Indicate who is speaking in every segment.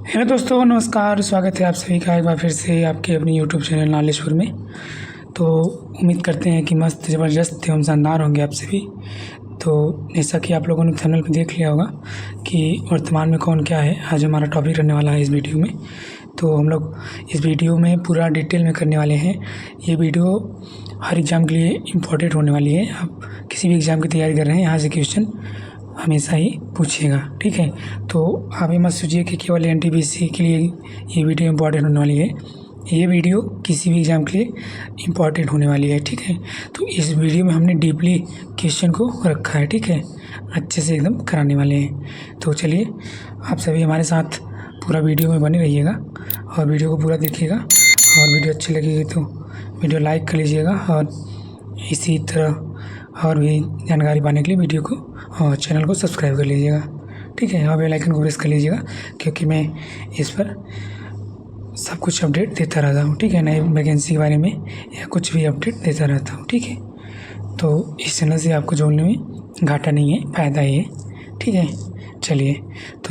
Speaker 1: Hello दोस्तों, नमस्कार। स्वागत है आप सभी का एक बार फिर से आपके अपने यूट्यूब चैनल नॉलेजपुर में। तो उम्मीद करते हैं कि मस्त ज़बरदस्त एवं शानदार होंगे आप सभी। तो जैसा कि आप लोगों ने थंबनेल पे देख लिया होगा कि वर्तमान में कौन क्या है, आज हमारा टॉपिक रहने वाला है इस वीडियो में। तो हम लोग इस वीडियो में पूरा डिटेल में करने वाले हैं। ये वीडियो हर एग्ज़ाम के लिए इम्पोर्टेंट होने वाली है। आप किसी भी एग्ज़ाम की तैयारी कर रहे हैं, यहाँ से क्वेश्चन हमेशा ही पूछिएगा, ठीक है। तो आप ये मत सोचिए कि केवल एनटीपीसी के लिए ये वीडियो इम्पॉर्टेंट होने वाली है। ये वीडियो किसी भी एग्ज़ाम के लिए इम्पॉर्टेंट होने वाली है, ठीक है। तो इस वीडियो में हमने डीपली क्वेश्चन को रखा है, ठीक है, अच्छे से एकदम कराने वाले हैं। तो चलिए आप सभी हमारे साथ पूरा वीडियो में बने रहिएगा और वीडियो को पूरा देखिएगा। और वीडियो अच्छी लगेगी तो वीडियो लाइक कर लीजिएगा और इसी तरह और भी जानकारी पाने के लिए वीडियो को और चैनल को सब्सक्राइब कर लीजिएगा, ठीक है। और बेल आइकन को प्रेस कर लीजिएगा, क्योंकि मैं इस पर सब कुछ अपडेट देता रहता हूँ, ठीक है। नई वैकेंसी के बारे में या कुछ भी अपडेट देता रहता हूँ, ठीक है। तो इस चैनल से आपको जोड़ने में घाटा नहीं है, फ़ायदा ही है, ठीक है।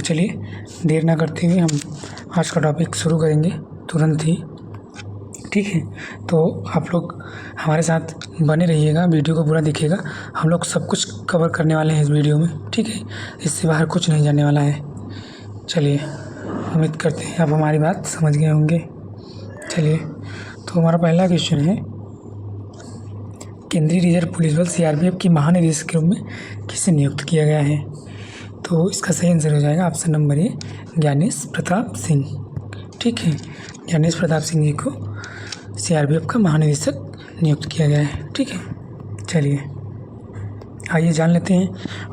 Speaker 1: चलिए देर ना करते हुए हम आज का टॉपिक शुरू करेंगे तुरंत ही, ठीक है। तो आप लोग हमारे साथ बने रहिएगा, वीडियो को पूरा देखिएगा। हम लोग सब कुछ कवर करने वाले हैं इस वीडियो में, ठीक है। इससे बाहर कुछ नहीं जाने वाला है। चलिए, उम्मीद करते हैं आप हमारी बात समझ गए होंगे। चलिए, तो हमारा पहला क्वेश्चन है, केंद्रीय रिजर्व पुलिस बल सीआरपीएफ की महानिदेशक के रूप में किसे नियुक्त किया गया है? तो इसका सही आंसर हो जाएगा option number A, Gyanesh Pratap Singh, ठीक है। ज्ञानेश प्रताप सिंह जी को सीआरपीएफ का महानिदेशक नियुक्त किया गया है, ठीक है। चलिए आइए जान लेते हैं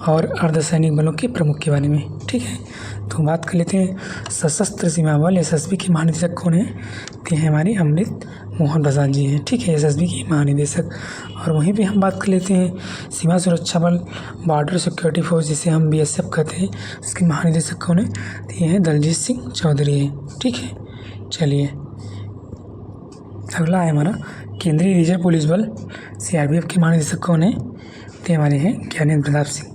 Speaker 1: और अर्धसैनिक बलों के प्रमुख के बारे में, ठीक है। तो बात कर लेते हैं सशस्त्र सीमा बल एसएसबी के महानिदेशक कौन है? तो हैं हमारे अमृत मोहन प्रसाद जी हैं, ठीक है, एसएसबी के महानिदेशक। और वहीं पे हम बात कर लेते हैं सीमा सुरक्षा बल बॉर्डर सिक्योरिटी फोर्स, जिसे हम बीएसएफ कहते हैं, इसके महानिदेशक कौन है? तो ये हैं दलजीत सिंह चौधरी हैं, ठीक है। चलिए अगला है हमारा केंद्रीय रिजर्व पुलिस बल सीआरपीएफ के महानिदेशक कौन है? तो हमारे हैं ज्ञानेश प्रताप सिंह।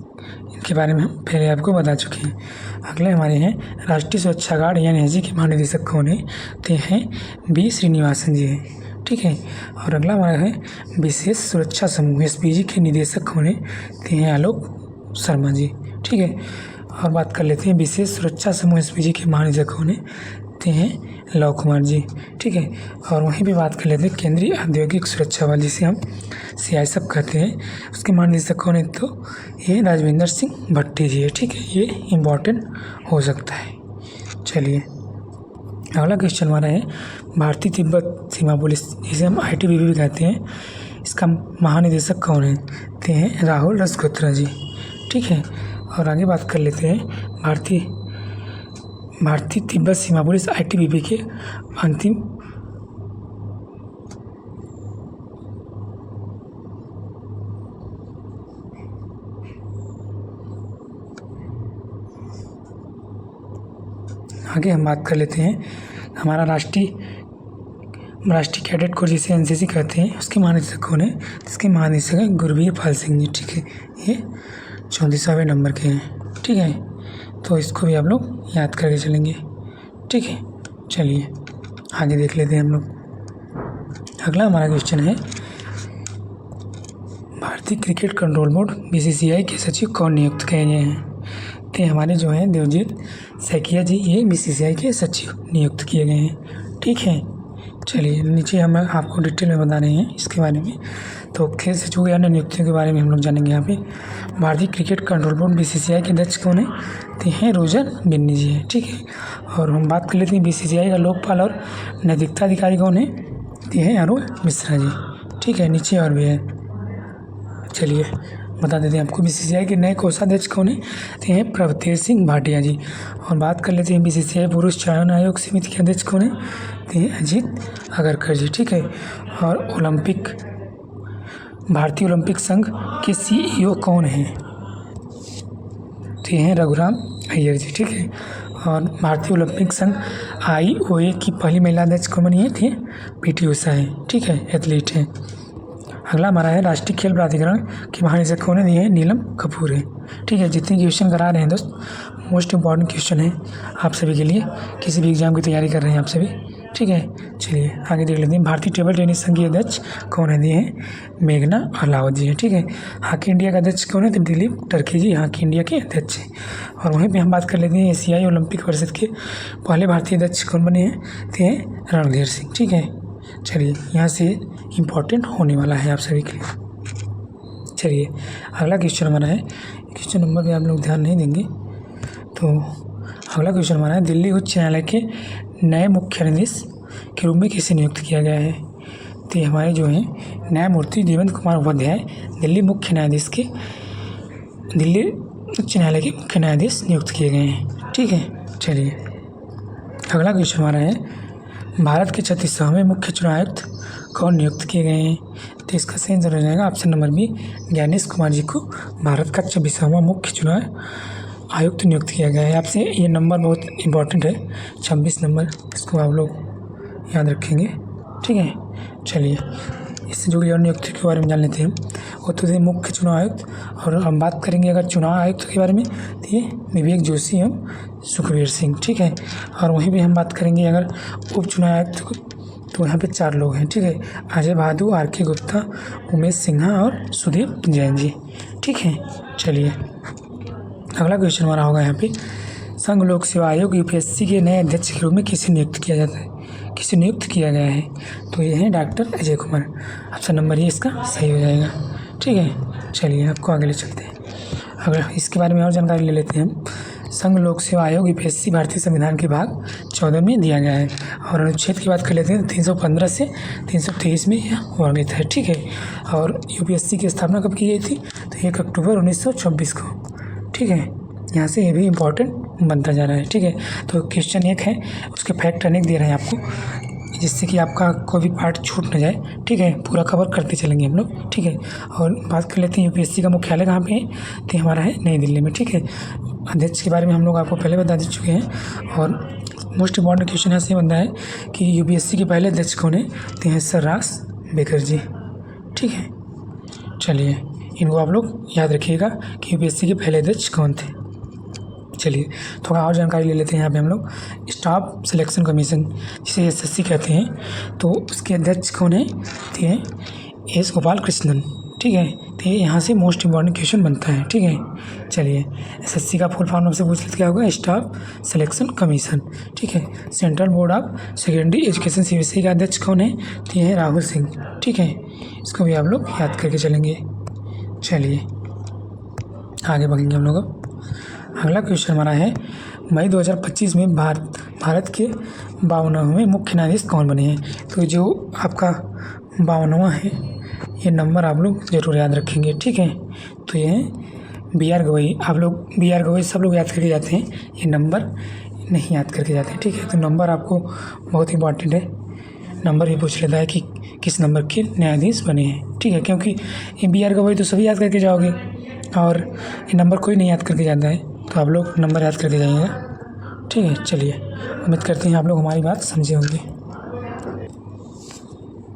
Speaker 1: इनके बारे में हम पहले आपको बता चुके हैं। अगले हमारे हैं राष्ट्रीय सुरक्षा गार्ड यानी एनएसजी के महानिदेशक कौन है? तो हैं बी श्रीनिवासन जी हैं, ठीक है। और अगला हमारा है विशेष सुरक्षा समूह एसपीजी के निदेशक कौन है? तो हैं आलोक शर्मा जी, ठीक है। और बात कर लेते हैं विशेष सुरक्षा समूह एसपीजी के महानिदेशक कौन है? तो हैं लव कुमार जी, ठीक है। और वहीं भी बात कर लेते हैं केंद्रीय औद्योगिक सुरक्षा बल, जिसे हम सीआईएसएफ कहते हैं, उसके महानिदेशक कौन है? तो ये राजविंदर सिंह भट्टी जी है, ठीक है। ये इम्पॉर्टेंट हो सकता है। चलिए अगला क्वेश्चन हमारा है भारतीय तिब्बत सीमा पुलिस, जिसे हम आईटीबीपी भी कहते हैं, इसका महानिदेशक कौन है? तो हैं राहुल रजकोत्रा जी, ठीक है। और आगे बात कर लेते हैं भारतीय तिब्बत सीमा पुलिस आईटीबीपी के अंतिम आगे हम बात कर लेते हैं हमारा राष्ट्रीय कैडेट कोर, जिसे एनसीसी कहते हैं, उसके महानिदेशक कौन है? इसके महानिदेशक हैं गुरवीर पाल सिंह जी, ठीक है। ये 34वें नंबर के हैं, ठीक है। तो इसको भी आप लोग याद करके चलेंगे, ठीक है। चलिए आगे देख लेते हैं हम लोग। अगला हमारा क्वेश्चन है भारतीय क्रिकेट कंट्रोल बोर्ड बीसीसीआई के सचिव कौन नियुक्त किए गए हैं? तो हमारे जो हैं देवजीत सैकिया जी, ये बीसीसीआई के सचिव नियुक्त किए गए हैं, ठीक है। चलिए नीचे हम आपको डिटेल में बता रहे हैं इसके बारे में। तो खेल सचिव या नियुक्तियों के बारे में हम लोग जानेंगे यहाँ पे। भारतीय क्रिकेट कंट्रोल बोर्ड बीसीसीआई के अध्यक्ष कौन है? तो हैं रोजर बिन्नी जी हैं, ठीक है। और हम बात कर लेते हैं बीसीसीआई का लोकपाल और नैतिकता अधिकारी कौन है? तो हैं अरुण मिश्रा जी, ठीक है। नीचे और भी है, चलिए बता देते हैं आपको। बीसीसीआई के नए कोषाध्यक्ष कौन है? तो हैं प्रभतेज सिंह भाटिया जी। और बात कर लेते हैं बीसीसीआई पुरुष चयन आयोग समिति के अध्यक्ष कौन है? तो हैं अजीत अगरकर जी, ठीक है। और भारतीय ओलंपिक संघ के सीईओ कौन हैं? तो हैं रघुराम अय्यर जी, ठीक है। और भारतीय ओलंपिक संघ आईओए की पहली महिला अध्यक्ष कौन बनी है? थी पीटी उषा है, ठीक है, एथलीट हैं। अगला हमारा है राष्ट्रीय खेल प्राधिकरण के महानिदेशक कौन है? ये नीलम कपूर है, ठीक है। जितने क्वेश्चन करा रहे हैं दोस्त मोस्ट इम्पॉर्टेंट क्वेश्चन है आप सभी के लिए, किसी भी एग्ज़ाम की तैयारी कर रहे हैं आप सभी। ठीक है, चलिए आगे देख लेते हैं। भारतीय टेबल टेनिस संघ के अध्यक्ष कौन है? दिए हैं मेघना अहलावत जी हैं। ठीक है, हॉकी इंडिया का अध्यक्ष कौन है? तो दिलीप टर्की जी हॉकी इंडिया के अध्यक्ष हैं। और वहीं पे हम बात कर लेते हैं एशियाई ओलंपिक परिषद के पहले भारतीय अध्यक्ष कौन बने हैं? तो हैं रणधीर सिंह। ठीक है, चलिए यहाँ से इम्पोर्टेंट होने वाला है आप सभी के लिए। चलिए अगला क्वेश्चन हमारा है, क्वेश्चन नंबर पे आप लोग ध्यान नहीं देंगे तो अगला क्वेश्चन हमारा है, दिल्ली उच्च न्यायालय के नए मुख्य न्यायाधीश के रूप में किसे नियुक्त किया गया है? तो ये हमारे जो हैं न्यायमूर्ति देवेंद्र कुमार उपाध्याय दिल्ली उच्च न्यायालय के मुख्य न्यायाधीश नियुक्त किए गए हैं। ठीक है, चलिए अगला क्वेश्चन हमारा है, भारत के 36वें मुख्य चुनाव आयुक्त कौन नियुक्त किए गए हैं? तो इसका सही आंसर हो जाएगा option number B, Gyanesh Kumar ji को भारत का 26वां मुख्य चुनाव आयुक्त नियुक्त किया गया है। आपसे ये नंबर बहुत इंपॉर्टेंट है, 26 नंबर, इसको आप लोग याद रखेंगे। ठीक है, चलिए इससे जुड़ी और नियुक्ति के बारे में जान लेते हैं। वो तो थे मुख्य चुनाव आयुक्त, और हम बात करेंगे अगर चुनाव आयुक्त के बारे में तो ये विवेक जोशी एवं सुखबीर सिंह। ठीक है, और वहीं भी हम बात करेंगे अगर उप चुनाव आयुक्त तो यहाँ पे 4 लोग हैं। ठीक है, अजय बहादुर, आर.के. गुप्ता, उमेश सिन्हा और सुदीप जैन जी। ठीक है, चलिए अगला क्वेश्चन हमारा होगा यहाँ पे, संघ लोक सेवा आयोग यूपीएससी के नए अध्यक्ष के रूप में किसे नियुक्त किया गया है? तो ये है doctor Ajay Kumar. Option number ये इसका सही हो जाएगा। ठीक है, चलिए आपको आगे ले चलते हैं। अगर इसके बारे में और जानकारी ले लेते हैं हम। संघ लोक सेवा आयोग यूपीएससी भारतीय संविधान के भाग 14 में दिया गया है, और अनुच्छेद की बात कर लेते हैं 315 से 323 में यह वर्णित है। ठीक है, और यूपीएससी की स्थापना कब की गई थी? तो 1 अक्टूबर 1926 को। ठीक है, यहाँ से ये भी इम्पोर्टेंट बनता जा रहा है। ठीक है, तो क्वेश्चन 1 है, उसके फैक्ट अनेक दे रहे हैं आपको, जिससे कि आपका कोई भी पार्ट छूट न जाए। ठीक है, पूरा कवर करते चलेंगे हम लोग। ठीक है, और बात कर लेते हैं यूपीएससी का मुख्यालय कहाँ पे है? तो हमारा है नई दिल्ली में। ठीक है, अध्यक्ष के बारे में हम लोग आपको पहले बता चुके हैं। और मोस्ट इम्पॉर्टेंट क्वेश्चन यहाँ से बनता है कि यूपीएससी के पहले अध्यक्ष कौन है? तो हैं सर रास बेकर जी। ठीक है, चलिए इनको आप लोग याद रखिएगा कि यूपीएससी के पहले अध्यक्ष कौन थे। चलिए थोड़ा और जानकारी ले लेते हैं यहाँ पे हम लोग। स्टाफ सिलेक्शन कमीशन जिसे एसएससी कहते हैं, तो उसके अध्यक्ष कौन है? तो ये एस गोपाल कृष्णन। ठीक है, तो ये यहाँ से मोस्ट इम्पॉर्टेंट क्वेश्चन बनता है। ठीक है, चलिए एसएससी का फुल फॉर्म आपसे पूछ लेते क्या होगा? Staff selection commission. ठीक है, central board of secondary education CBSE का अध्यक्ष कौन है? तो ये है राहुल सिंह। ठीक है, इसको भी आप लोग याद करके चलेंगे। चलिए आगे बढ़ेंगे हम लोग। अगला क्वेश्चन हमारा है, मई 2025 में भारत के 52वें मुख्य न्यायाधीश कौन बने हैं? तो जो आपका 52वां है, ये नंबर आप लोग ज़रूर याद रखेंगे। ठीक है, तो ये है बी.आर. गवई। आप लोग बी.आर. गवई सब लोग याद करके जाते हैं, ये नंबर नहीं याद करके जाते हैं। ठीक है, तो नंबर आपको बहुत इंपॉर्टेंट है, नंबर भी पूछ लेता है कि किस नंबर के न्यायाधीश बने हैं। ठीक है, क्योंकि ये बी.आर. गवई तो सभी याद करके जाओगे, और ये नंबर कोई नहीं याद करके जाता है, तो आप लोग नंबर याद करके जाइएगा। ठीक है, चलिए उम्मीद करते हैं आप लोग हमारी बात समझे होंगे।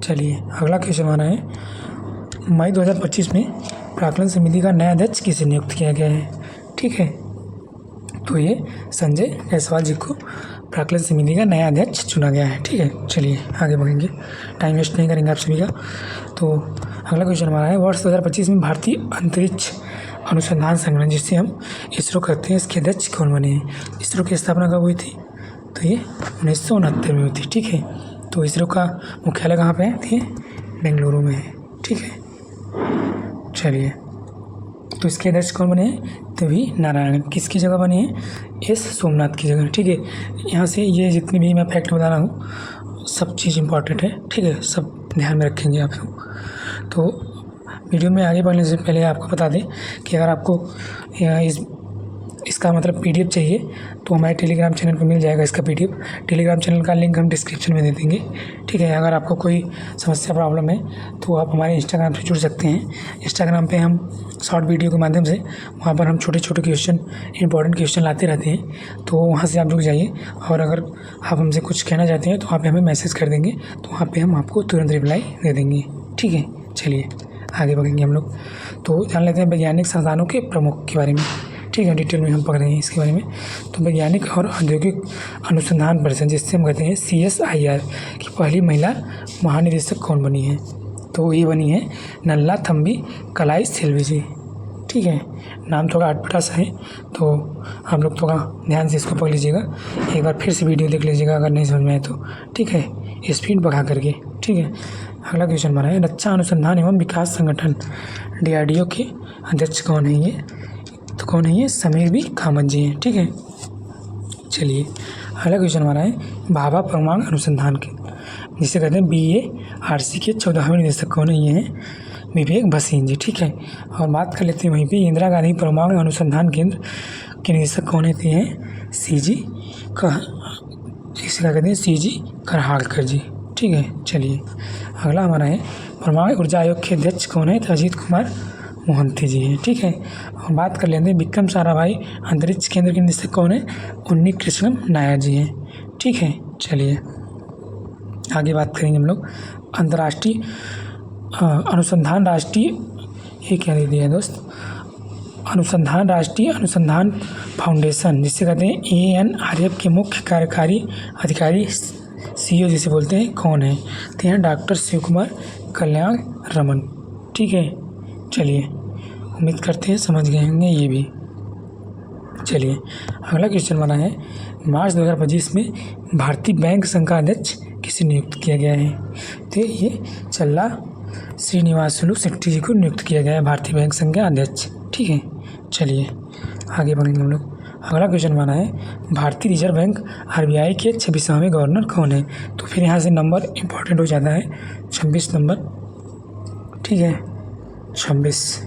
Speaker 1: चलिए अगला क्वेश्चन हमारा है, मई 2025 में प्राक्कलन समिति का नया अध्यक्ष किसे नियुक्त किया गया है? ठीक है, तो ये संजय जायसवाल जी को प्राक्कलन समिति का नया अध्यक्ष चुना गया है। ठीक है, चलिए आगे बढ़ेंगे, टाइम वेस्ट नहीं करेंगे आप सभी का। तो अगला क्वेश्चन हमारा है, वर्ष 2025 में भारतीय अंतरिक्ष अनुसंधान संगठन जिससे हम इसरो करते हैं, इसके अध्यक्ष कौन बने हैं? इसरो की स्थापना कब हुई थी? तो ये 1969 में हुई थी। ठीक है, तो इसरो का मुख्यालय कहाँ पे है? तो ये बेंगलुरु में है। ठीक है, चलिए तो इसके अध्यक्ष कौन बने हैं? तो वी नारायण। किसकी जगह बने हैं? एस सोमनाथ की जगह। ठीक है, यहाँ से ये जितने भी मैं फैक्ट बता रहा हूँ सब चीज़ इंपॉर्टेंट है। ठीक है, सब ध्यान में रखेंगे आप लोग। तो वीडियो में आगे बढ़ने से पहले आपको बता दें कि अगर आपको इसका मतलब पीडीएफ चाहिए तो हमारे टेलीग्राम चैनल पर मिल जाएगा इसका पीडीएफ। टेलीग्राम चैनल का लिंक हम डिस्क्रिप्शन में दे देंगे। ठीक है, अगर आपको कोई समस्या प्रॉब्लम है तो आप हमारे इंस्टाग्राम से जुड़ सकते हैं। इंस्टाग्राम पे हम शॉर्ट वीडियो के माध्यम से वहाँ पर हम छोटे छोटे क्वेश्चन, इंपॉर्टेंट क्वेश्चन लाते रहते हैं, तो वहाँ से आप जुड़ जाइए। और अगर आप हमसे कुछ कहना चाहते हैं तो आप हमें मैसेज कर देंगे, तो वहाँ पर हम आपको तुरंत रिप्लाई दे देंगे। ठीक है, चलिए आगे बढ़ेंगे हम लोग। तो जान लेते हैं वैज्ञानिक संस्थानों के प्रमुख के बारे में। ठीक है, डिटेल में हम पढ़ रहे हैं इसके बारे में। तो वैज्ञानिक और औद्योगिक अनुसंधान परिषद, जिससे हम कहते हैं CSIR की पहली महिला महानिदेशक कौन बनी है? तो ये बनी है नल्ला थम्बी कलाई सेल्वी जी। ठीक है, नाम थोड़ा अटपटा सा है, तो आप लोग थोड़ा ध्यान से इसको पढ़ लीजिएगा। एक बार फिर से वीडियो देख लीजिएगा अगर नहीं समझ में आए तो। ठीक है, स्पीड बढ़ा करके। ठीक है, अगला क्वेश्चन हमारा है रक्षा अनुसंधान एवं विकास संगठन DRDO के अध्यक्ष कौन है? ये तो कौन है? ये समीर बी कामत जी हैं। ठीक है, चलिए अगला क्वेश्चन हमारा है भाभा परमाणु अनुसंधान के, जिसे कहते हैं BARC के 14वें निदेशक कौन है? ये हैं विवेक भसीन जी। ठीक है, और बात कर लेते हैं वहीं पे इंदिरा गांधी परमाणु अनुसंधान केंद्र के निदेशक कौन है? हैं CG इसे क्या कहते हैं? CG करहाड़कर जी। ठीक है, चलिए अगला हमारा है परमाणु ऊर्जा आयोग के अध्यक्ष कौन है? तो अजीत कुमार मोहंती जी हैं। ठीक है, और बात कर लेते हैं विक्रम साराभाई अंतरिक्ष केंद्र के निदेशक कौन है? उन्नी कृष्णन नायर जी हैं। ठीक है, चलिए आगे बात करेंगे हम लोग अंतर्राष्ट्रीय अनुसंधान राष्ट्रीय, ये क्या दे दिया है दोस्त? अनुसंधान राष्ट्रीय अनुसंधान फाउंडेशन, जिसे कहते हैं ANRF के मुख्य कार्यकारी अधिकारी CEO जिसे बोलते हैं कौन है? तो हैं डॉक्टर शिव कुमार कल्याण रमन। ठीक है, चलिए उम्मीद करते हैं समझ गए होंगे ये भी। चलिए अगला क्वेश्चन बना है मार्च 2025 में भारतीय बैंक संघ का अध्यक्ष किसे नियुक्त किया गया है? तो ये चल्ला श्रीनिवासुलु शेट्टी जी को नियुक्त किया गया है भारतीय बैंक संघ के अध्यक्ष। ठीक है, चलिए आगे बढ़ेंगे हम लोग। अगला क्वेश्चन बना है भारतीय रिजर्व बैंक RBI के 26वें गवर्नर कौन है? तो फिर यहाँ से नंबर इम्पोर्टेंट हो जाता है, 26 नंबर। ठीक है, 26।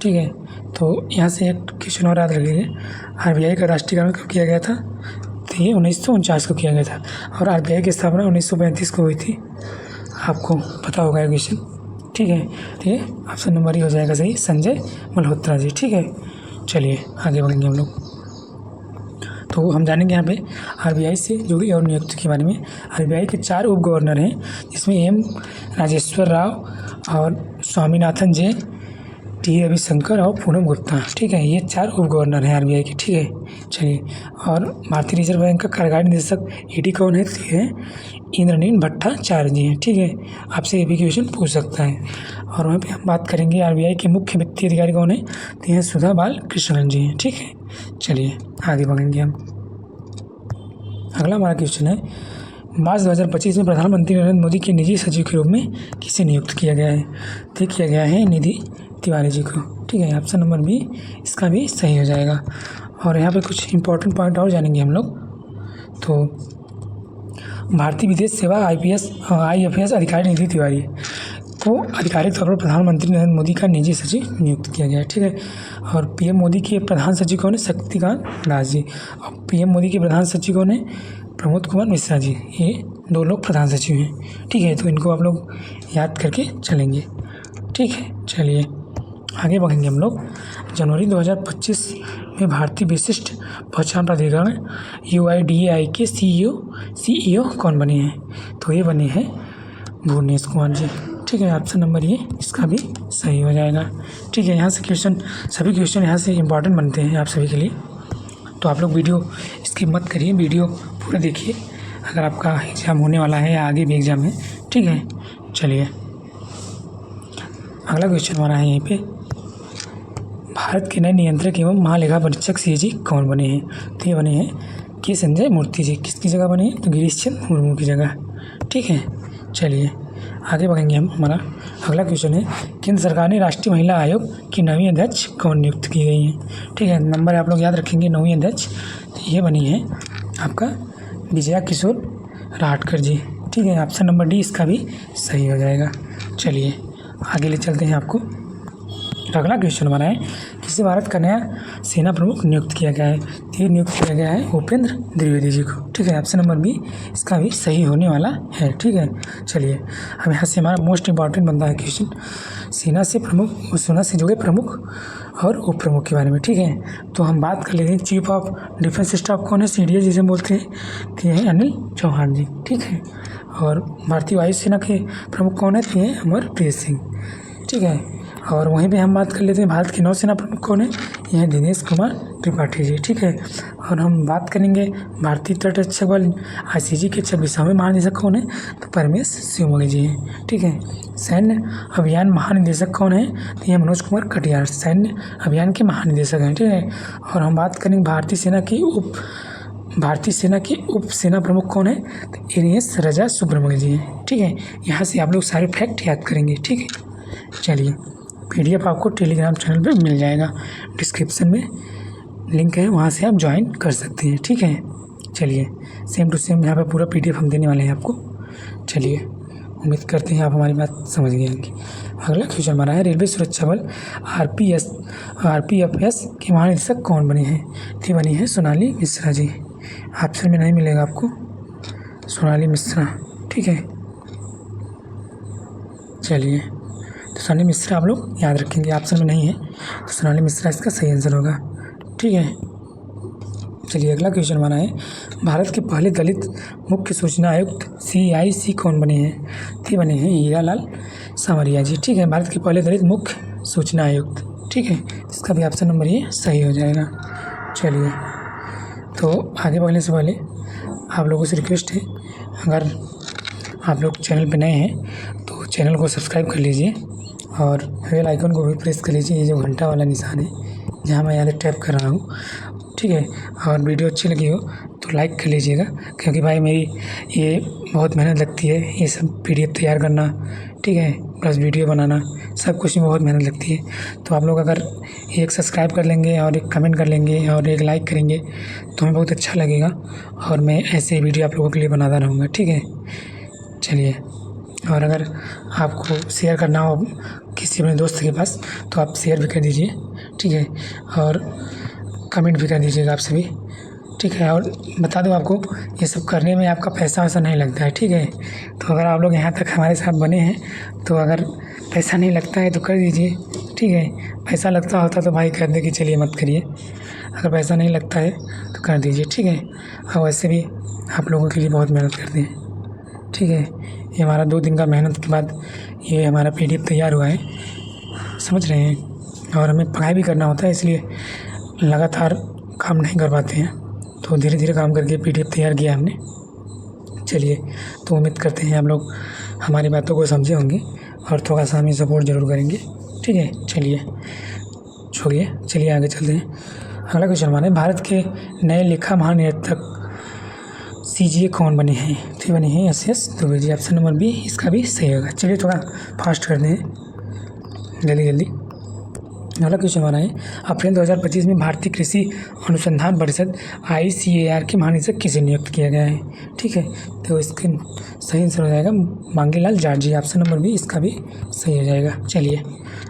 Speaker 1: ठीक है, तो यहाँ से एक क्वेश्चन और याद रखिए, RBI का राष्ट्रीयकरण कब किया गया था? तो ये 1949 को किया गया था, और RBI की स्थापना 1935 को हुई थी। आपको पता होगा ये क्वेश्चन। ठीक है, तो ये ऑप्शन नंबर ही हो जाएगा सही, संजय मल्होत्रा जी। ठीक है, चलिए आगे बढ़ेंगे हम लोग। तो हम जानेंगे यहाँ पे RBI से जुड़ी और नियुक्ति के बारे में। RBI के 4 उप गवर्नर हैं, जिसमें M राजेश्वर राव और स्वामीनाथन J, T रविशंकर और पूनम गुप्ता। ठीक है, ये 4 उप गवर्नर हैं RBI के। ठीक है, चलिए, और भारतीय रिजर्व बैंक का कार्यकारी निदेशक ED कौन है? तो ये इंद्रनील भट्टाचार्य जी हैं। ठीक है, आपसे ये भी क्वेश्चन पूछ सकता है। और वहाँ पे हम बात करेंगे RBI के मुख्य वित्तीय अधिकारी कौन है? तो ये सुधा बाल कृष्णन जी हैं। ठीक है, चलिए आगे बढ़ेंगे हम। अगला हमारा क्वेश्चन है मार्च 2025 में प्रधानमंत्री नरेंद्र मोदी के निजी सचिव के रूप में किसे नियुक्त किया गया है? तो किया गया है निधि तिवारी जी को। ठीक है, ऑप्शन नंबर B इसका भी सही हो जाएगा। और यहाँ पे कुछ इंपॉर्टेंट पॉइंट और जानेंगे हम लोग। तो भारतीय विदेश सेवा IFS अधिकारी निधि तिवारी को आधिकारिक तौर पर प्रधानमंत्री नरेंद्र मोदी का निजी सचिव नियुक्त किया गया है। ठीक है, और PM मोदी के प्रधान सचिव कौन है? शक्तिकांत दास जी। और PM मोदी के प्रधान सचिव कौन है? प्रमोद कुमार मिश्रा जी। ये 2 लोग प्रधान सचिव हैं। ठीक है, तो इनको आप लोग याद करके चलेंगे। ठीक है, चलिए आगे बढ़ेंगे हम लोग। जनवरी 2025 में भारतीय विशिष्ट पहचान प्राधिकरण UIDAI के CEO कौन बने हैं? तो ये बने हैं भुवनेश कुमार जी। ठीक है, ऑप्शन नंबर ये इसका भी सही हो जाएगा। ठीक है, यहाँ से सभी क्वेश्चन यहाँ से इम्पॉर्टेंट बनते हैं आप सभी के लिए। तो आप लोग वीडियो स्किप मत करिए, वीडियो पूरा देखिए अगर आपका एग्ज़ाम होने वाला है या आगे भी एग्ज़ाम है। ठीक है, चलिए अगला क्वेश्चन हमारा है यहीं पे भारत के नए नियंत्रक एवं महालेखा परीक्षक CAG कौन बने हैं? तो ये बने हैं के संजय मूर्ति जी। किसकी जगह बने हैं? तो गिरीश चंद्र मुर्मू की जगह। ठीक है, चलिए आगे बढ़ेंगे हम। हमारा अगला क्वेश्चन है केंद्र सरकार ने राष्ट्रीय महिला आयोग की 9वीं अध्यक्ष कौन नियुक्त की गई हैं? ठीक है, नंबर आप लोग याद रखेंगे 9वीं अध्यक्ष। तो ये बनी है आपका विजया किशोर राहटकर जी। ठीक है, ऑप्शन नंबर D इसका भी सही हो जाएगा। चलिए आगे ले चलते हैं आपको। अगला क्वेश्चन बना है किसे भारत का नया सेना प्रमुख नियुक्त किया गया है? तो ये नियुक्त किया गया है उपेंद्र द्विवेदी जी को। ठीक है, ऑप्शन नंबर B इसका भी सही होने वाला है। ठीक है, चलिए अब यहाँ से हमारा मोस्ट इम्पॉर्टेंट बनता है क्वेश्चन सेना से जुड़े प्रमुख और उप प्रमुख के बारे में। ठीक है, तो हम बात कर लेते हैं चीफ ऑफ डिफेंस स्टाफ कौन है? CDS जिसे बोलते हैं, तो ये अनिल चौहान जी। ठीक है, और भारतीय वायुसेना के प्रमुख कौन है? तो ये अमरप्रीत सिंह। ठीक है, और वहीं पे हम बात कर लेते हैं भारत की नौसेना प्रमुख कौन है? ये हैं दिनेश कुमार त्रिपाठी जी। ठीक है, और हम बात करेंगे भारतीय तटरक्षक बल ICG के 26वें महानिदेशक कौन है, तो परमेश शिवमोगी जी हैं। ठीक है, सैन्य अभियान महानिदेशक कौन है, तो ये मनोज कुमार कटियार सैन्य अभियान के महानिदेशक हैं। ठीक है, और हम बात करेंगे भारतीय सेना के उप सेना प्रमुख कौन है, तो एनएस राजा सुब्रमण्य जी हैं। ठीक है, यहाँ से आप लोग सारे फैक्ट याद करेंगे। ठीक है, चलिए PDF आपको टेलीग्राम चैनल पे मिल जाएगा, डिस्क्रिप्शन में लिंक है, वहाँ से आप ज्वाइन कर सकते हैं। ठीक है, चलिए सेम टू सेम यहाँ पे पूरा PDF हम देने वाले हैं आपको। चलिए उम्मीद करते हैं आप हमारी बात समझ गए होंगे। अगला क्वेश्चन हमारा है रेलवे सुरक्षा बल RPFS के महानिदेशक कौन बने हैं, तो बनी है सोनाली मिश्रा जी। ऑप्शन में नहीं मिलेगा आपको, सोनाली मिश्रा। ठीक है, चलिए तो सोनाली मिश्रा आप लोग याद रखेंगे, ऑप्शन में नहीं है तो सोनाली मिश्रा इसका सही आंसर होगा। ठीक है, चलिए अगला क्वेश्चन हमारा है भारत के पहले दलित मुख्य सूचना आयुक्त CIC कौन बने हैं, तो बने हैं हीरालाल सामरिया जी। ठीक है, भारत के पहले दलित मुख्य सूचना आयुक्त। ठीक है, इसका भी ऑप्शन नंबर ये सही हो जाएगा। चलिए तो आगे बढ़ने से पहले आप लोगों से रिक्वेस्ट है, अगर आप लोग चैनल पे नए हैं तो चैनल को सब्सक्राइब कर लीजिए और बेल आइकन को भी प्रेस कर लीजिए, ये जो घंटा वाला निशान है जहाँ मैं यहाँ टैप कर रहा हूँ। ठीक है, और वीडियो अच्छी लगी हो तो लाइक कर लीजिएगा, क्योंकि भाई मेरी ये बहुत मेहनत लगती है, ये सब PDF तैयार करना, ठीक है, प्लस वीडियो बनाना, सब कुछ में बहुत मेहनत लगती है। तो आप लोग अगर एक सब्सक्राइब कर लेंगे और एक कमेंट कर लेंगे और एक लाइक करेंगे तो हमें बहुत अच्छा लगेगा, और मैं ऐसे वीडियो आप लोगों के लिए बनाता रहूँगा। ठीक है, चलिए, और अगर आपको शेयर करना हो किसी अपने दोस्त के पास तो आप शेयर भी कर दीजिए। ठीक है, और कमेंट भी कर दीजिएगा आप सभी। ठीक है, और बता दूं आपको ये सब करने में आपका पैसा वैसा नहीं लगता है। ठीक है, तो अगर आप लोग यहाँ तक हमारे साथ बने हैं तो अगर पैसा नहीं लगता है तो कर दीजिए। ठीक है, पैसा लगता होता तो भाई कर दे कि चलिए मत करिए, अगर पैसा नहीं लगता है तो कर दीजिए। ठीक है, और वैसे भी आप लोगों के लिए बहुत मेहनत करते हैं। ठीक है, ये हमारा 2 दिन का मेहनत के बाद ये हमारा PDF तैयार हुआ है, समझ रहे हैं, और हमें पढ़ाई भी करना होता है, इसलिए लगातार काम नहीं कर पाते हैं, तो धीरे धीरे काम करके PDF तैयार किया हमने। चलिए, तो उम्मीद करते हैं आप लोग हमारी बातों को समझे होंगे और थोड़ा सा हमें सपोर्ट ज़रूर करेंगे। ठीक है, चलिए छोड़िए, चलिए आगे चलते हैं। अगला क्वेश्चन हमारे भारत के नए लेखा महानिरीक्षक CGA कौन बने हैं, तो बने हैं SS Dubey ji. Option number B इसका भी सही होगा। चलिए थोड़ा फास्ट करते हैं, जल्दी। अगला क्वेश्चन हमारा है अप्रैल 2025 में भारतीय कृषि अनुसंधान परिषद ICAR के महानिदेशक किसे नियुक्त किया गया है। ठीक है, तो इसके सही आंसर हो जाएगा मांगीलाल जाट जी। ऑप्शन नंबर B इसका भी सही हो जाएगा। चलिए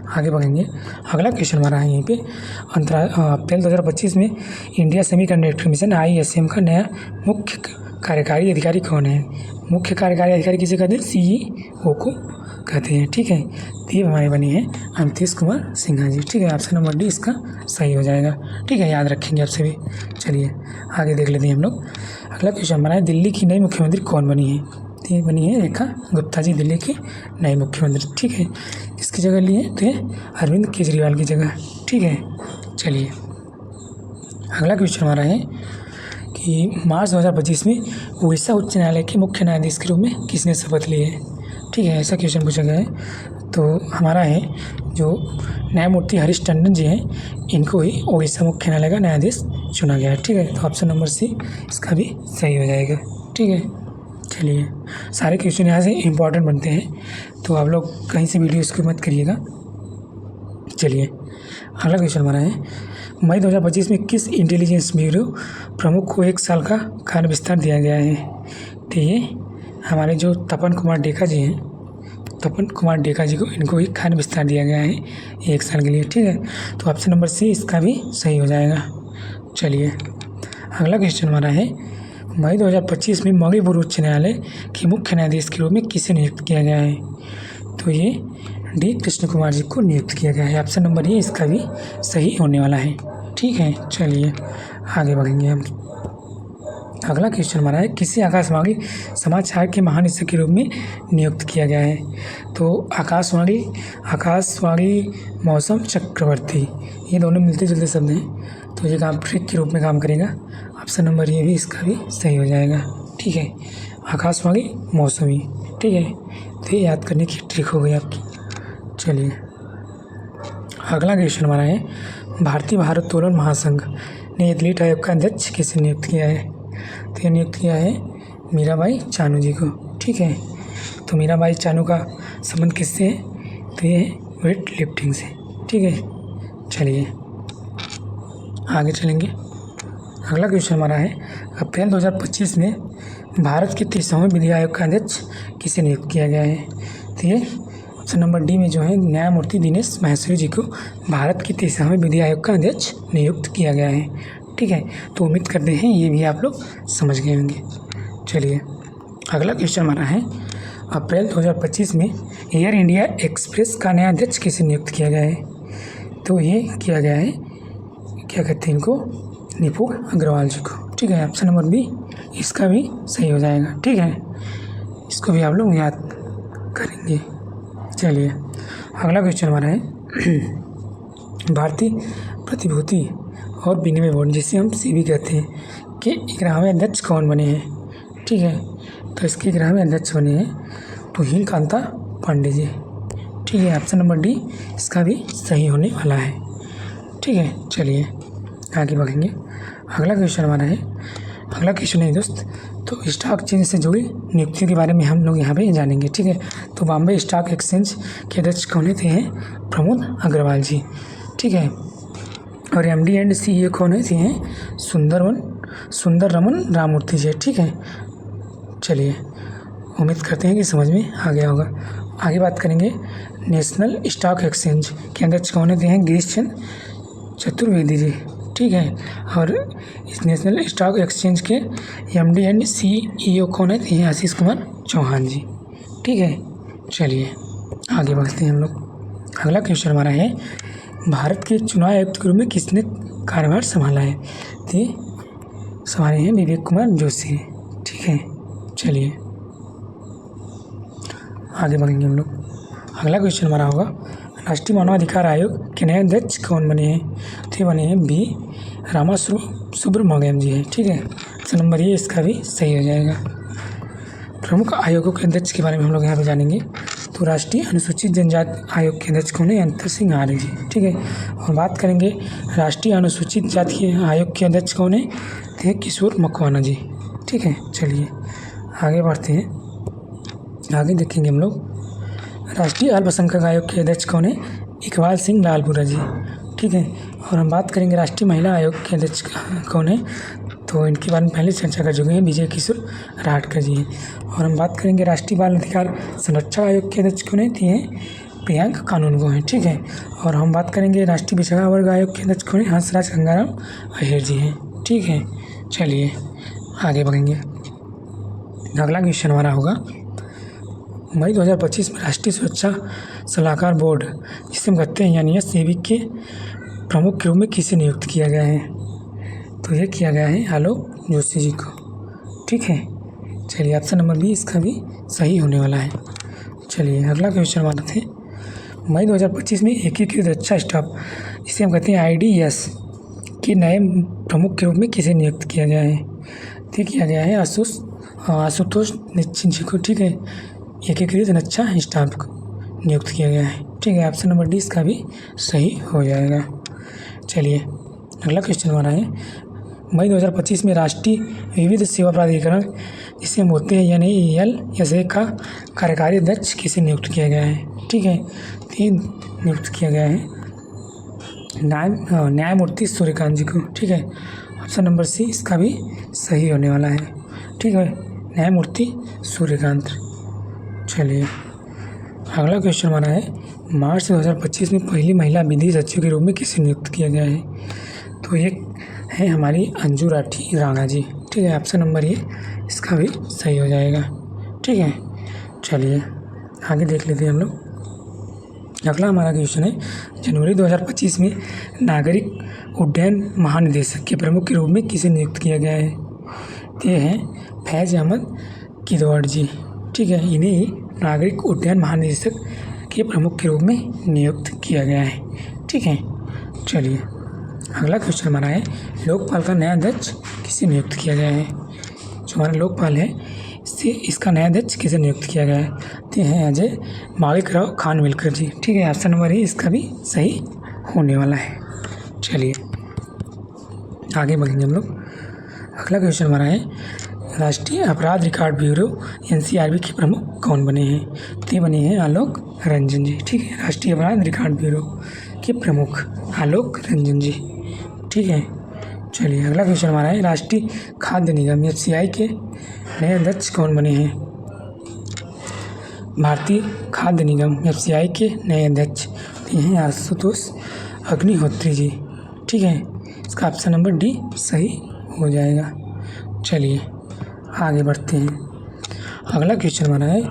Speaker 1: आगे बढ़ेंगे। अगला क्वेश्चन हमारा है यहीं पे अप्रैल 2025 में इंडिया सेमीकंडक्टर मिशन ISM का नया मुख्य कार्यकारी अधिकारी कौन है। मुख्य कार्यकारी अधिकारी किसे कहते हैं, CEO को कहते हैं। ठीक है, तो ये हमारे बने हैं अमितेश कुमार सिन्हा जी। ठीक है, ऑप्शन नंबर D इसका सही हो जाएगा। ठीक है, याद रखेंगे आप सभी। चलिए आगे देख लेते हैं हम लोग। अगला क्वेश्चन हमारा है दिल्ली की नई मुख्यमंत्री कौन बनी है, तो ये बनी है रेखा गुप्ता जी, दिल्ली की नई मुख्यमंत्री। ठीक है, इसकी जगह ली है तो ये अरविंद केजरीवाल की जगह। ठीक है, चलिए अगला क्वेश्चन हमारा है कि मार्च 2025 में उड़ीसा उच्च न्यायालय के मुख्य न्यायाधीश के रूप में किसने शपथ ली है। ठीक है, ऐसा क्वेश्चन पूछा गया है। तो हमारा है जो न्यायमूर्ति हरीश टंडन जी हैं, इनको ही उड़ीसा मुख्य न्यायालय का न्यायाधीश चुना गया है। ठीक है, तो ऑप्शन नंबर C इसका भी सही हो जाएगा। ठीक है, चलिए सारे क्वेश्चन यहाँ से इम्पॉर्टेंट बनते हैं, तो आप लोग कहीं से वीडियो स्किप मत करिएगा। चलिए अगला क्वेश्चन हमारा है मई 2025 में किस इंटेलिजेंस ब्यूरो प्रमुख को 1 साल का कार्य विस्तार दिया गया है। तो ये हमारे जो तपन कुमार डेका जी हैं, तपन कुमार डेका जी को इनको भी कार्य विस्तार दिया गया है 1 साल के लिए। ठीक है, तो ऑप्शन नंबर C इसका भी सही हो जाएगा। चलिए अगला क्वेश्चन हमारा है मई 2025 में मणिपुर उच्च न्यायालय के मुख्य न्यायाधीश के रूप में किसे नियुक्त किया गया है। तो ये D कृष्ण कुमार जी को नियुक्त किया गया है। ऑप्शन नंबर A इसका भी सही होने वाला है। ठीक है, चलिए आगे बढ़ेंगे हम। अगला क्वेश्चन हमारा है, किसी आकाशवाणी समाचार के महानिदेशक के रूप में नियुक्त किया गया है। तो आकाशवाणी मौसम चक्रवर्ती, ये दोनों मिलते जुलते शब्द हैं, तो ये काम ट्रिक के रूप में काम करेगा। ऑप्शन नंबर ये भी इसका भी सही हो जाएगा। ठीक है, आकाशवाणी मौसमी। ठीक है, तो ये याद करने की ट्रिक हो गई आपकी। चलिए अगला क्वेश्चन हमारा है, भारतीय भारोत्तोलन महासंघ ने एथलीट आयोग का अध्यक्ष किसे नियुक्त किया है। तो ये नियुक्त किया है मीराबाई चानू जी को। ठीक है, तो मीराबाई चानू का संबंध किससे है, तो ये है वेट लिफ्टिंग से। ठीक है, चलिए आगे चलेंगे। अगला क्वेश्चन हमारा है, अप्रैल 2025 में भारत के 30वें विधि आयोग का अध्यक्ष किसे नियुक्त किया गया है। तो ये ऑप्शन नंबर डी में जो है न्यायमूर्ति दिनेश माहेश्वरी जी को भारत के 30वें विधि आयोग का अध्यक्ष नियुक्त किया गया है। ठीक है, तो उम्मीद करते हैं ये भी आप लोग समझ गए होंगे। चलिए अगला क्वेश्चन हमारा है, अप्रैल 2025 में एयर इंडिया एक्सप्रेस का नया अध्यक्ष किसे नियुक्त किया गया है। तो ये किया गया है, क्या कहते हैं इनको, निपुण अग्रवाल जी को। ठीक है, ऑप्शन नंबर बी इसका भी सही हो जाएगा। ठीक है, इसको भी आप लोग याद करेंगे। चलिए अगला क्वेश्चन हमारा है, भारतीय प्रतिभूति और विनिमय बोर्ड, जिसे हम सेबी कहते हैं, कि 11वें अध्यक्ष कौन बने हैं। ठीक है, तो इसके 11वें अध्यक्ष बने हैं तुहिन कांता पांडे जी। ठीक है, ऑप्शन नंबर डी इसका भी सही होने वाला है। ठीक है, चलिए आगे बढ़ेंगे। अगला क्वेश्चन हमारा है, अगला क्वेश्चन है दोस्त, तो स्टॉक एक्सचेंज से जुड़ी नियुक्तियों के बारे में हम लोग यहाँ पे जानेंगे। ठीक है, तो बॉम्बे स्टॉक एक्सचेंज के अध्यक्ष कौन थे हैं, प्रमोद अग्रवाल जी। ठीक है, और एमडी एंड सीईओ कौन थे हैं, सुंदर रमन राममूर्ति जी। ठीक है, चलिए उम्मीद करते हैं कि समझ में आ गया होगा। आगे बात करेंगे, नेशनल स्टॉक एक्सचेंज के अध्यक्ष कौन थे हैं, गिरीश चंद्र चतुर्वेदी जी। ठीक है, और इस नेशनल स्टॉक एक्सचेंज के एमडी एंड सीईओ कौन थे, आशीष कुमार चौहान जी। ठीक है, चलिए आगे बढ़ते हैं हम लोग। अगला क्वेश्चन हमारा है, भारत के चुनाव आयुक्त के रूप में किसने कार्यभार संभाला है। तो संभाले हैं विवेक कुमार जोशी। ठीक है, चलिए आगे बढ़ेंगे हम लोग। अगला क्वेश्चन हमारा होगा, राष्ट्रीय मानवाधिकार आयोग के नए अध्यक्ष कौन बने हैं। तो बने हैं बी रामा सुब्रमण्यम जी है। ठीक है, ऑप्शन नंबर ये इसका भी सही हो जाएगा। प्रमुख आयोगों के अध्यक्ष के बारे में हम लोग यहाँ पे जानेंगे। तो राष्ट्रीय अनुसूचित जनजाति आयोग के अध्यक्ष कौन है, अंतर सिंह आर्य जी। ठीक है, और बात करेंगे राष्ट्रीय अनुसूचित जाति आयोग के अध्यक्ष कौन है, थे किशोर मकवाना जी। ठीक है, चलिए आगे बढ़ते हैं। आगे देखेंगे हम लोग, राष्ट्रीय अल्पसंख्यक आयोग के अध्यक्ष कौन है, इकबाल सिंह लालपुरा जी। ठीक है, और हम बात करेंगे राष्ट्रीय महिला आयोग के अध्यक्ष कौन है, तो इनके बारे में पहले चर्चा कर चुके हैं, विजय किशोर राठकर जी हैं। और हम बात करेंगे राष्ट्रीय बाल अधिकार संरक्षण आयोग के अध्यक्ष कौन है, प्रियंका कानूनगो हैं। ठीक है, और हम बात करेंगे राष्ट्रीय पिछड़ा वर्ग आयोग के अध्यक्ष कौन है, हंसराज गंगाराम अहिर जी हैं। ठीक है, चलिए आगे बढ़ेंगे। अगला क्वेश्चन हमारा होगा, मई 2025 में राष्ट्रीय सुरक्षा सलाहकार बोर्ड, जिसे हम कहते हैं यानी सेबी के प्रमुख के रूप में किसे नियुक्त किया गया है। तो ये किया गया है आलोक जोशी जी को। ठीक है, चलिए ऑप्शन नंबर बी इसका भी सही होने वाला है। चलिए अगला क्वेश्चन हमारा थे, मई 2025 में एकीकृत रक्षा स्टाफ, जिसे हम कहते हैं IDS के नए प्रमुख के रूप में किसे नियुक्त किया गया है। तो किया गया है आशुतोष निश्चित जी को। ठीक है, एकीकृत रक्षा स्टाफ को नियुक्त किया गया है। ठीक है, ऑप्शन नंबर डी इसका भी सही हो जाएगा। चलिए अगला क्वेश्चन हमारा है, मई 2025 में राष्ट्रीय विविध सेवा प्राधिकरण, जिसे हम बोलते हैं यानी ELSA का कार्यकारी अध्यक्ष किसे नियुक्त किया गया है। ठीक है, तीन नियुक्त किया गया है न्यायमूर्ति सूर्यकांत जी को। ठीक है, ऑप्शन नंबर सी इसका भी सही होने वाला है। ठीक है, न्यायमूर्ति सूर्यकांत। चलिए अगला क्वेश्चन हमारा है, मार्च 2025 में पहली महिला विधि सचिव के रूप में किसे नियुक्त किया गया है। तो ये है हमारी अंजू राठी राणा जी। ठीक है, ऑप्शन नंबर ये इसका भी सही हो जाएगा। ठीक है, चलिए आगे देख लेते हैं हम लोग। अगला हमारा क्वेश्चन है, जनवरी 2025 में नागरिक उड्डयन महानिदेशक के प्रमुख के रूप में किसे नियुक्त किया गया है। ये हैं फैज़ अहमद किदवाई जी। ठीक है, इन्हें ही नागरिक उड्डयन महानिदेशक के प्रमुख के रूप में नियुक्त किया गया है। ठीक है, चलिए अगला क्वेश्चन हमारा है, लोकपाल का नया अध्यक्ष किसे नियुक्त किया गया है। जो हमारा लोकपाल है इसका नया अध्यक्ष किसे नियुक्त किया गया है। तो हैं अजय माणिकराव खानविलकर जी। ठीक है, ऑप्शन नंबर ए इसका भी सही होने वाला है। चलिए आगे बढ़ेंगे हम लोग। अगला क्वेश्चन हमारा है, राष्ट्रीय अपराध रिकॉर्ड ब्यूरो NCRB के प्रमुख कौन बने हैं। तो बने हैं आलोक रंजन जी। ठीक है, राष्ट्रीय अपराध रिकॉर्ड ब्यूरो के प्रमुख आलोक रंजन जी। ठीक है, चलिए अगला क्वेश्चन हमारा है, राष्ट्रीय खाद्य निगम FCI के नए अध्यक्ष कौन बने हैं। भारतीय खाद्य निगम FCI के नए अध्यक्ष ये हैं आशुतोष अग्निहोत्री जी। ठीक है, इसका ऑप्शन नंबर डी सही हो जाएगा। चलिए आगे बढ़ते हैं। अगला क्वेश्चन हमारा है,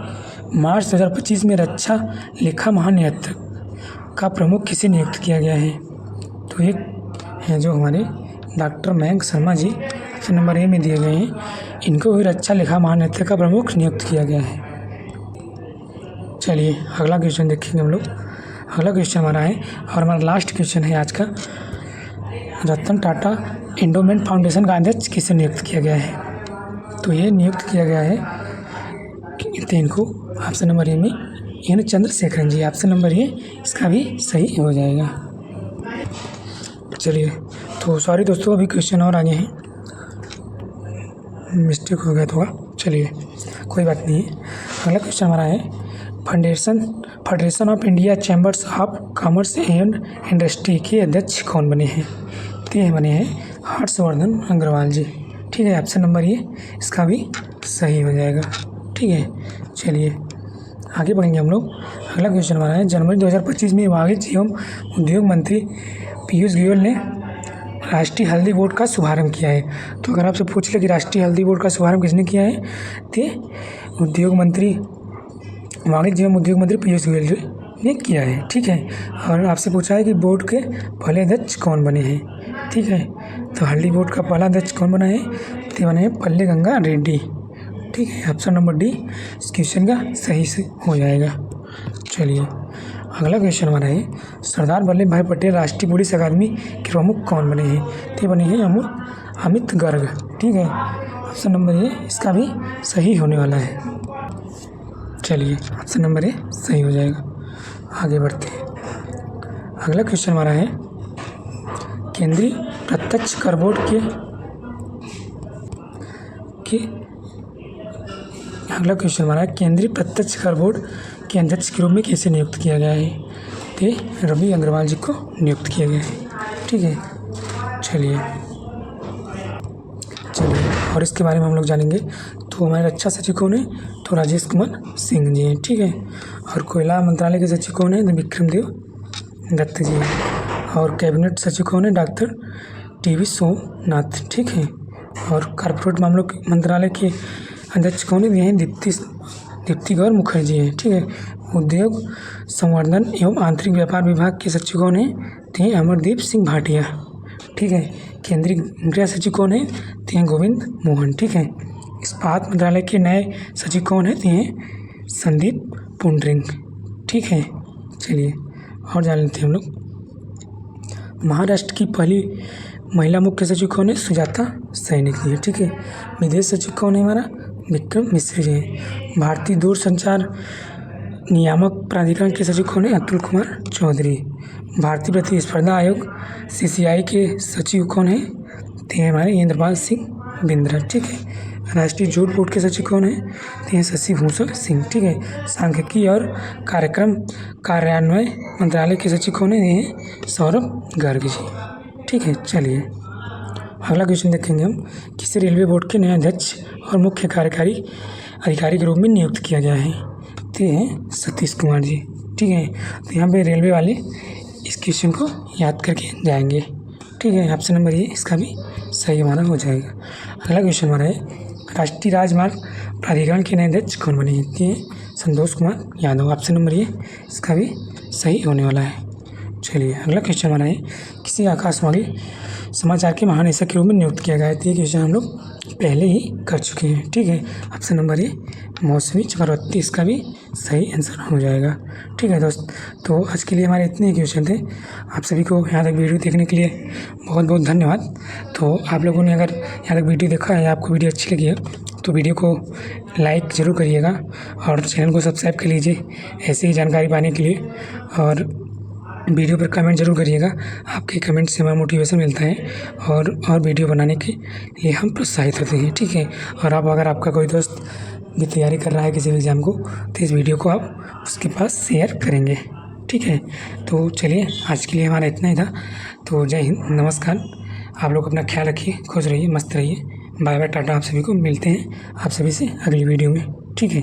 Speaker 1: मार्च 2025 में रक्षा लेखा महानियंत्रक का प्रमुख किसे नियुक्त किया गया है। तो एक हैं जो हमारे doctor Mayank Sharma ji, option number A में दिए गए हैं, इनको भी रक्षा लेखा महानियंत्रक का प्रमुख नियुक्त किया गया है। चलिए अगला क्वेश्चन देखेंगे हम लोग। अगला क्वेश्चन हमारा है और हमारा लास्ट क्वेश्चन है आज का, रतन टाटा एंडोमेंट फाउंडेशन का अध्यक्ष किसे नियुक्त किया गया है। तो ये नियुक्त किया गया है इनको ऑप्शन नंबर ए में N Chandrasekaran ji. Option number A इसका भी सही हो जाएगा। चलिए तो सॉरी दोस्तों, अभी क्वेश्चन और आगे हैं, मिस्टेक हो गया थोड़ा। चलिए कोई बात नहीं है। अगला क्वेश्चन हमारा है, federation of India chambers of commerce and industry के अध्यक्ष कौन बने हैं। तो ये बने हैं हर्षवर्धन अग्रवाल जी। ठीक है, ऑप्शन नंबर ए इसका भी सही हो जाएगा। ठीक है, चलिए आगे बढ़ेंगे हम लोग। अगला क्वेश्चन हमारा है, जनवरी 2025 में वाणिज्य एवं उद्योग मंत्री पीयूष गोयल ने राष्ट्रीय हल्दी बोर्ड का शुभारंभ किया है। तो अगर आपसे पूछ ले कि राष्ट्रीय हल्दी बोर्ड का शुभारंभ किसने किया है, तो उद्योग मंत्री वाणिज्य एवं उद्योग मंत्री पीयूष गोयल ने किया है। ठीक है, और आपसे पूछा है कि बोर्ड के पहले अध्यक्ष कौन बने हैं। ठीक है, तो हल्दी बोर्ड का पहला अध्यक्ष कौन बना है, तो बने हैं पल्ले गंगा रेड्डी। ठीक है, ऑप्शन नंबर डी इस क्वेश्चन का सही से हो जाएगा। चलिए अगला क्वेश्चन हमारा है, सरदार वल्लभ भाई पटेल राष्ट्रीय पुलिस अकादमी के प्रमुख कौन बने हैं। तो बने हैं अमित गर्ग। ठीक है, ऑप्शन नंबर ए इसका भी सही होने वाला है। चलिए ऑप्शन नंबर ए सही हो जाएगा। आगे बढ़ते हैं। अगला क्वेश्चन हमारा है, केंद्रीय प्रत्यक्ष कर बोर्ड अगला क्वेश्चन हमारा है, केंद्रीय प्रत्यक्ष कर बोर्ड के अध्यक्ष के रूप में किसे नियुक्त किया गया है। तो रवि अग्रवाल जी को नियुक्त किया गया है। ठीक है, चलिए और इसके बारे में हम लोग जानेंगे। तो हमारे रक्षा सचिव कौन है, तो राजेश कुमार सिंह जी हैं। ठीक है, और कोयला मंत्रालय के सचिव कौन है, तो विक्रम देव दत्त जी हैं। और कैबिनेट सचिव कौन है, डॉक्टर TV सोमनाथ। ठीक है, और कॉर्पोरेट मामलों के मंत्रालय के अध्यक्ष कौन है, ये हैं दीप्ति गौर मुखर्जी हैं। ठीक है, उद्योग संवर्धन एवं आंतरिक व्यापार विभाग के सचिव कौन है, तो हैं अमरदीप सिंह भाटिया। ठीक है, केंद्रीय गृह सचिव कौन है, तो हैं गोविंद मोहन। ठीक है, इस्पात मंत्रालय के नए सचिव कौन है, तो हैं संदीप पुंडरिंग। ठीक है, चलिए और जान लेते हैं हम लोग। महाराष्ट्र की पहली महिला मुख्य सचिव कौन है, सुजाता सैनिक जी है। ठीक है, विदेश सचिव कौन है हमारा, विक्रम मिश्र जी हैं। भारतीय दूरसंचार नियामक प्राधिकरण के सचिव कौन है, अतुल कुमार चौधरी। भारतीय प्रतिस्पर्धा आयोग CCI के सचिव कौन है, तो हमारे इंद्रपाल सिंह बिंद्रा। ठीक है, राष्ट्रीय जूट बोर्ड के सचिव कौन है, तो शशि भूषण सिंह। ठीक है, सांख्यिकी और कार्यक्रम कार्यान्वयन मंत्रालय के सचिव कौन है, ये सौरभ गर्ग जी। ठीक है, चलिए अगला क्वेश्चन देखेंगे हम, किसे रेलवे बोर्ड के नए अध्यक्ष और मुख्य कार्यकारी अधिकारी के रूप में नियुक्त किया गया है, तो हैं सतीश कुमार जी। ठीक है, तो यहाँ पे रेलवे वाले इस क्वेश्चन को याद करके जाएंगे। ठीक है, ऑप्शन नंबर ए इसका भी सही हमारा हो जाएगा। अगला क्वेश्चन हमारा है, राष्ट्रीय राजमार्ग प्राधिकरण के नए अध्यक्ष कौन बने हैं, Santosh Kumar Yadav. Option number A इसका भी सही होने वाला है। चलिए अगला क्वेश्चन हमारा है, किसी आकाशवाणी समाचार के महानिदेशक के रूप में नियुक्त किया गया है। तो ये क्वेश्चन हम लोग पहले ही कर चुके हैं। ठीक है, ऑप्शन नंबर ए मौसमी चक्रवर्ती इसका भी सही आंसर हो जाएगा। ठीक है दोस्त, तो आज के लिए हमारे इतने ही क्वेश्चन थे। आप सभी को यहाँ तक वीडियो देखने के लिए बहुत बहुत धन्यवाद। तो आप लोगों ने अगर यहाँ तक वीडियो देखा है, आपको वीडियो अच्छी लगी है तो वीडियो को लाइक ज़रूर करिएगा और चैनल को सब्सक्राइब कर लीजिए ऐसी ही जानकारी पाने के लिए। और वीडियो पर कमेंट ज़रूर करिएगा, आपके कमेंट से हमें मोटिवेशन मिलता है और वीडियो बनाने के लिए हम प्रोत्साहित होते हैं। ठीक है, और अब अगर आपका कोई दोस्त भी तैयारी कर रहा है किसी भी एग्ज़ाम को तो इस वीडियो को आप उसके पास शेयर करेंगे। ठीक है, तो चलिए आज के लिए हमारा इतना ही था। तो जय हिंद, नमस्कार। आप लोग अपना ख्याल रखिए, खुश रहिए, मस्त रहिए। Bye bye, tata. आप सभी को मिलते हैं आप सभी से अगली वीडियो में। ठीक है।